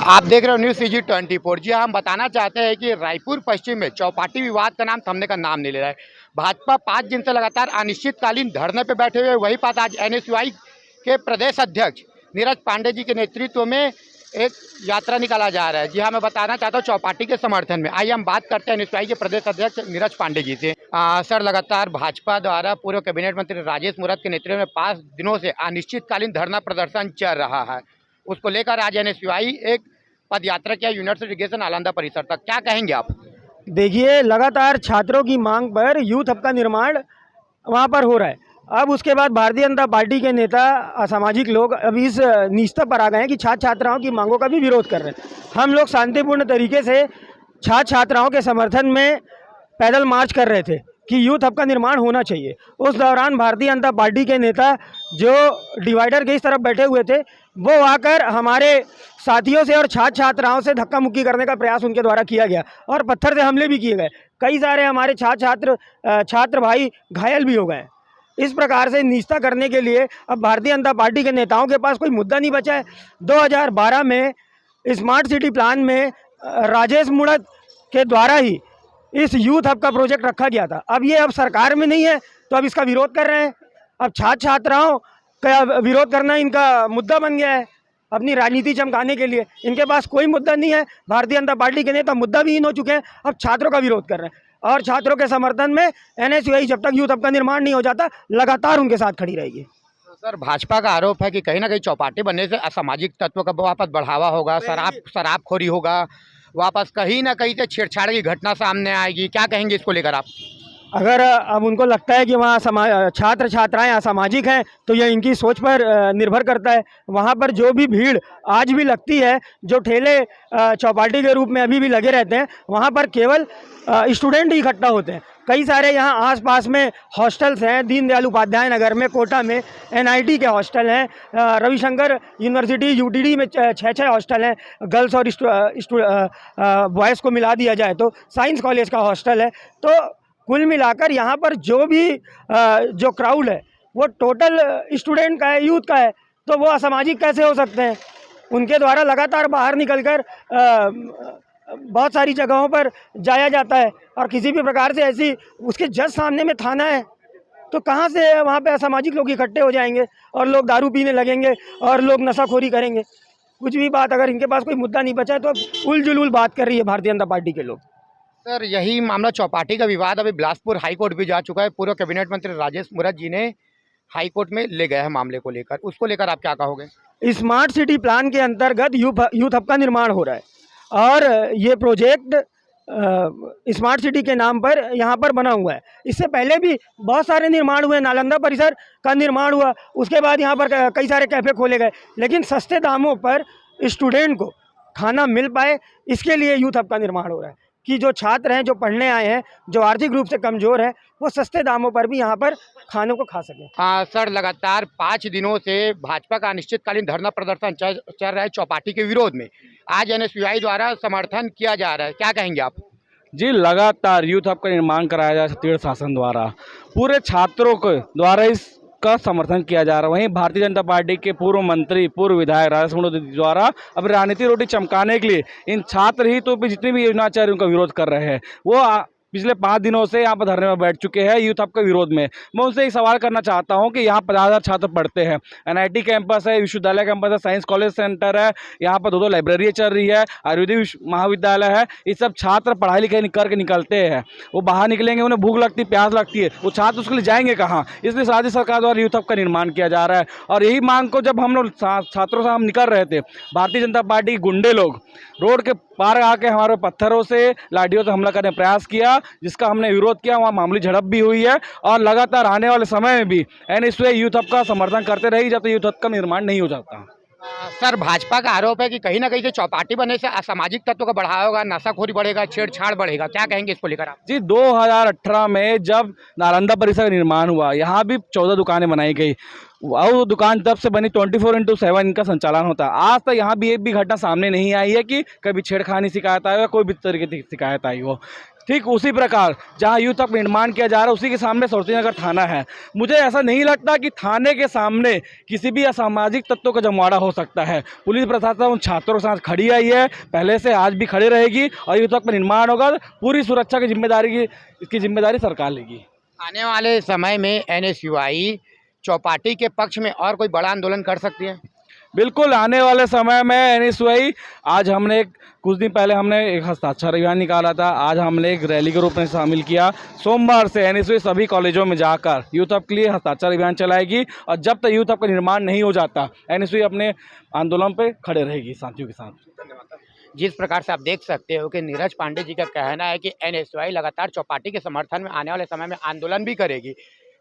आप देख रहे हो न्यूज़ CG24। जी हाँ, हम बताना चाहते हैं कि रायपुर पश्चिम में चौपाटी विवाद का नाम थमने का नाम नहीं ले रहा है। भाजपा 5 दिन से लगातार अनिश्चितकालीन धरने पर बैठे हुए, वही बात आज NSUI के प्रदेश अध्यक्ष नीरज पांडे जी के नेतृत्व में एक यात्रा निकाला जा रहा है। जी हाँ, मैं बताना चाहता हूँ चौपाटी के समर्थन में। आइए हम बात करते हैं NSUI के प्रदेश अध्यक्ष नीरज पांडे जी से। सर, लगातार भाजपा द्वारा पूर्व कैबिनेट मंत्री राजेश मूरत के नेतृत्व में 5 दिनों से अनिश्चितकालीन धरना प्रदर्शन चल रहा है। उसको लेकर आज NSUI एक पद यात्रा किया यूनिवर्सिटी नालंदा परिसर तक। क्या कहेंगे आप? देखिए, लगातार छात्रों की मांग पर यूथ हब का निर्माण वहाँ पर हो रहा है। अब उसके बाद भारतीय जनता पार्टी के नेता असामाजिक लोग अब इस निश्चित पर आ गए हैं कि छात्र छात्राओं की मांगों का भी विरोध कर रहे हैं। हम लोग शांतिपूर्ण तरीके से छात्र छात्राओं के समर्थन में पैदल मार्च कर रहे थे कि यूथ हब का निर्माण होना चाहिए। उस दौरान भारतीय जनता पार्टी के नेता जो डिवाइडर के इस तरफ बैठे हुए थे, वो आकर हमारे साथियों से और छात्र छात्राओं से धक्का मुक्की करने का प्रयास उनके द्वारा किया गया और पत्थर से हमले भी किए गए। कई सारे हमारे छात्र भाई घायल भी हो गए। इस प्रकार से निस्ता करने के लिए अब भारतीय जनता पार्टी के नेताओं के पास कोई मुद्दा नहीं बचा है। 2012 में स्मार्ट सिटी प्लान में राजेश मूरत के द्वारा ही इस यूथ हब का प्रोजेक्ट रखा गया था। अब ये सरकार में नहीं है तो अब इसका विरोध कर रहे हैं। अब छात्र छात्राओं का विरोध करना इनका मुद्दा बन गया है अपनी राजनीति चमकाने के लिए। इनके पास कोई मुद्दा नहीं है। भारतीय जनता पार्टी के नेता मुद्दा विहीन हो चुके हैं, अब छात्रों का विरोध कर रहे हैं और छात्रों के समर्थन में NSUI जब तक यूथ हब का निर्माण नहीं हो जाता लगातार उनके साथ खड़ी रहेगी। सर, भाजपा का आरोप है कि कहीं ना कहीं चौपाटी बनने से असामाजिक तत्वों का वापस बढ़ावा होगा, शराबखोरी होगा, वापस कहीं ना कहीं से छेड़छाड़ की घटना सामने आएगी। क्या कहेंगे इसको लेकर आप? अगर अब उनको लगता है कि वहाँ छात्र छात्राएं असामाजिक हैं तो यह इनकी सोच पर निर्भर करता है। वहाँ पर जो भी भीड़ आज भी लगती है, जो ठेले चौपाटी के रूप में अभी भी लगे रहते हैं, वहाँ पर केवल स्टूडेंट ही इकट्ठा होते हैं। कई सारे यहाँ आसपास में हॉस्टल्स हैं, दीनदयाल उपाध्याय नगर में, कोटा में NIT के हॉस्टल हैं, रविशंकर यूनिवर्सिटी UTD में 6 हॉस्टल हैं। गर्ल्स और बॉयज़ को मिला दिया जाए तो साइंस कॉलेज का हॉस्टल है। तो कुल मिलाकर यहाँ पर जो भी जो क्राउड है वो टोटल स्टूडेंट का है, यूथ का है। तो वो असामाजिक कैसे हो सकते हैं? उनके द्वारा लगातार बाहर निकलकर बहुत सारी जगहों पर जाया जाता है और किसी भी प्रकार से ऐसी उसके जस्ट सामने में थाना है तो कहाँ से वहाँ पे असामाजिक लोग इकट्ठे हो जाएंगे और लोग दारू पीने लगेंगे और लोग नशाखोरी करेंगे। कुछ भी बात, अगर इनके पास कोई मुद्दा नहीं बचा है तो उल जुलूल बात कर रही है भारतीय जनता पार्टी के लोग। सर, यही मामला चौपाटी का विवाद अभी बिलासपुर हाईकोर्ट भी जा चुका है। पूर्व कैबिनेट मंत्री राजेश मूरत जी ने हाईकोर्ट में ले गए हैं मामले को लेकर। उसको लेकर आप क्या कहोगे? स्मार्ट सिटी प्लान के अंतर्गत यूथ हब का निर्माण हो रहा है और ये प्रोजेक्ट स्मार्ट सिटी के नाम पर यहाँ पर बना हुआ है। इससे पहले भी बहुत सारे निर्माण हुए। नालंदा परिसर का निर्माण हुआ, उसके बाद यहाँ पर कई सारे कैफ़े खोले गए, लेकिन सस्ते दामों पर स्टूडेंट को खाना मिल पाए इसके लिए यूथ हब का निर्माण हो रहा है कि जो छात्र हैं, जो पढ़ने आए हैं, जो आर्थिक रूप से कमज़ोर हैं, वो सस्ते दामों पर भी यहाँ पर खानों को खा सकें। सर, लगातार 5 दिनों से भाजपा का अनिश्चितकालीन धरना प्रदर्शन चल रहा है चौपाटी के विरोध में। आज NSUI द्वारा समर्थन किया जा रहा है। क्या कहेंगे आप? जी, लगातार यूथ हब का निर्माण कराया जा रहा है छत्तीसगढ़ शासन द्वारा। पूरे छात्रों को द्वारा इसका समर्थन किया जा रहा है। वहीं भारतीय जनता पार्टी के पूर्व मंत्री, पूर्व विधायक राजेश मूरत द्वारा अब राजनीति रोटी चमकाने के लिए इन छात्र हितों पे जितनी भी योजना चल रही उनका विरोध कर रहे हैं। वो पिछले 5 दिनों से यहाँ पर धरने में बैठ चुके हैं यूथ हब के विरोध में। मैं उनसे एक सवाल करना चाहता हूँ कि यहाँ 50,000 छात्र पढ़ते हैं। NIT कैंपस है, विश्वविद्यालय कैंपस है, साइंस कॉलेज सेंटर है, यहाँ पर 2 लाइब्रेरी चल रही है, आयुर्वेदिक महाविद्यालय है। ये सब छात्र पढ़ाई लिखाई करके निकलते हैं। वो बाहर निकलेंगे, उन्हें भूख लगती है, प्यास लगती है, वो छात्र उसके लिए जाएंगे कहाँ? इसलिए राज्य सरकार द्वारा यूथ हब का निर्माण किया जा रहा है। और यही मांग को जब हम लोग छात्रों से हम निकल रहे थे, भारतीय जनता पार्टी के गुंडे लोग रोड के पार आके हमारे पत्थरों से, लाठियों से हमला करने का प्रयास किया, जिसका हमने विरोध किया। वहाँ मामूली झड़प भी हुई है और लगातार आने वाले समय में भी NSUI यूथ हब का समर्थन करते रहेगी जब तक यूथ हब का निर्माण नहीं हो जाता। सर, भाजपा का आरोप है कि कहीं ना कहीं से चौपाटी बनने से असामाजिक तत्वों का बढ़ावा होगा, नशाखोरी बढ़ेगा, छेड़छाड़ बढ़ेगा। क्या कहेंगे इसको लेकर आप? जी, 2018 में जब नालंदा परिसर का निर्माण हुआ, यहाँ भी 14 दुकानें बनाई गई। वो दुकान तब से बनी, 24/7 इनका संचालन होता है। आज तक यहाँ भी एक भी घटना सामने नहीं आई है कि कभी छेड़खानी शिकायत आई हो या कोई भी तरीके की शिकायत आई हो। ठीक उसी प्रकार जहां यूथ हब निर्माण किया जा रहा है उसी के सामने सूरतीनगर थाना है। मुझे ऐसा नहीं लगता कि थाने के सामने किसी भी असामाजिक तत्वों का जमवाड़ा हो सकता है। पुलिस प्रशासन उन छात्रों के साथ खड़ी आई है, पहले से आज भी खड़ी रहेगी और यूथ हब का निर्माण होगा। पूरी सुरक्षा की इसकी जिम्मेदारी सरकार लेगी। आने वाले समय में एनएसयूआई चौपाटी के पक्ष में और कोई बड़ा आंदोलन कर सकती है? बिल्कुल, आने वाले समय में एनएसयूआई आज हमने कुछ दिन पहले हमने एक हस्ताक्षर अभियान निकाला था, आज हमने एक रैली के रूप में शामिल किया। सोमवार से एनएसयूआई सभी कॉलेजों में जाकर यूथ हब के लिए हस्ताक्षर अभियान चलाएगी और जब तक यूथ हब का निर्माण नहीं हो जाता एनएसयूआई अपने आंदोलन पे खड़े रहेगी साथियों के साथ। जिस प्रकार से आप देख सकते हो कि नीरज पांडे जी का कहना है कि एनएसयूआई लगातार चौपाटी के समर्थन में आने वाले समय में आंदोलन भी करेगी।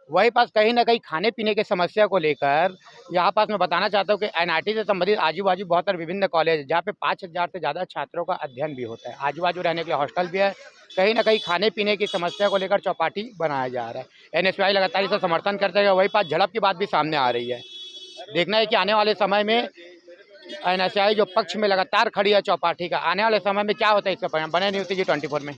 वही पास कहीं ना कहीं खाने पीने की समस्या को लेकर यहाँ पास मैं बताना चाहता हूँ कि एनआईटी से संबंधित आजू बाजू बहुत सारे विभिन्न कॉलेज जहाँ पे 5000 से ज़्यादा छात्रों का अध्ययन भी होता है, आजू बाजू रहने के लिए हॉस्टल भी है। कहीं ना कहीं खाने पीने की समस्या को लेकर चौपाटी बनाया जा रहा है। एनएसयूआई लगातार इसे समर्थन करते हैं। वही पास झड़प की बात भी सामने आ रही है। देखना है कि आने वाले समय में एनएसयूआई जो पक्ष में लगातार खड़ी है चौपाटी का, आने वाले समय में क्या होता है इसका परिणाम। बने न्यूज़ TG24 में।